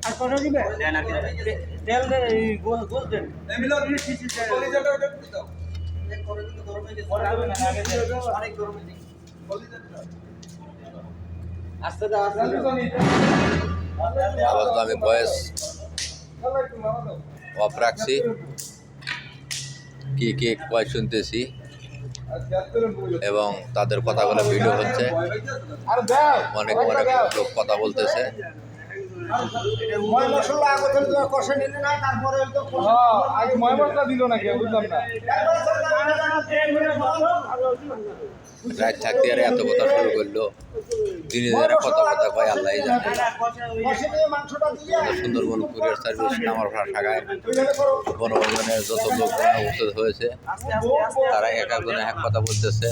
আর কত দিবে তেল গোল দেন আপাতত আমি ভয়েস অফ রাখছি, কি কি কয় শুনতেছি এবং তাদের কথাগুলো ভিডিও হচ্ছে, অনেক অনেক লোক কথা বলতেছে। রাত থাকতে আর এত কথা শুরু করলো, দিনে দিনে কত কথা কয় আল্লাহ জানে। সুন্দরবন কুরিয়ার সার্ভিস নামারপাড়া শাখায় বনভোজনের যত লোক উপস্থিত হয়েছে তারা এক একজনে এক কথা বলতেছে।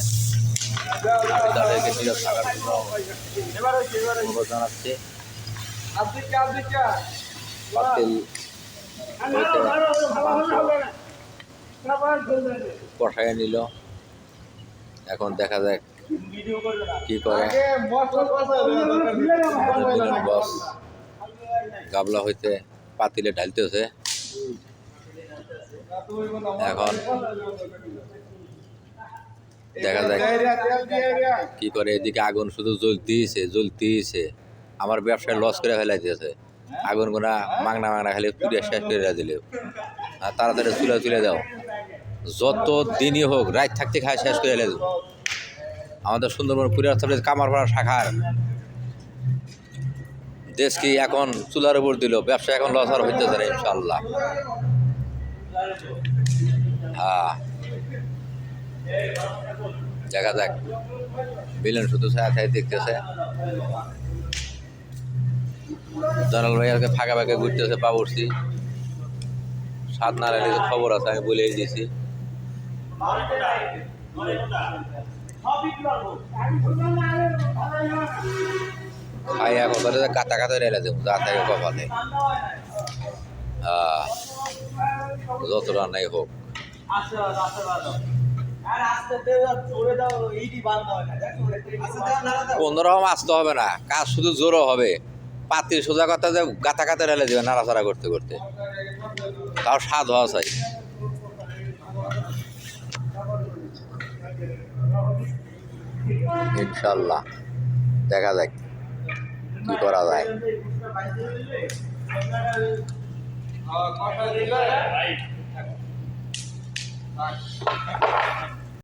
আমি তাদেরকে নীরব থাকার জন্য অনুরোধ জানাচ্ছি। পাতিল কষায় নিল, এখন দেখা যাক কি করে। বস গাবলা হইতে পাতিলে ঢালতেছে, এখন দেখা যাক কি করে। এদিকে আগুন শুধু জ্বলতেইছে। আমার ব্যবসায় লস করে ফেলাই দিয়েছে। আগুন গোনা মাংনা খালি পুড়িয়ে শেষ করে দিলে। আর তাড়াতাড়ি চুলে দাও, যত দিনই হোক রাত থাকতে খায় শেষ করে ফেলে দেব। আমাদের সুন্দরবন কুরিয়ার সার্ভিস কামারপাড়া শাখার দেশ কি এখন চুলার উপর দিল, ব্যবসা এখন লস আর হইতেছে না ইনশাল্লাহ। হ্যাঁ, দেখা যাক। বিলেন শুধু ছায়া দেখতেছে। জানাল ভাই আজকে ফাঁকা ফাঁকা ঘুরতেছে পাবরছি। সাত নারায়ণের খবর আছে, আমি বলে দিয়েছি। খাই এখন কাতা কাতা রেলে দেবো যা থাকে কপালে। যত রান্নাই হোক, কোনরকম আসতে হবে না, কাজ শুধু জোরও হবে। পাতির সোজা কথা যে গাতা গাতা রেলে দেবে নাড়াচাড়া করতে করতে, তাও স্বাদ হওয়া চাই। ইনশাল্লাহ দেখা যাক কি করা যায়।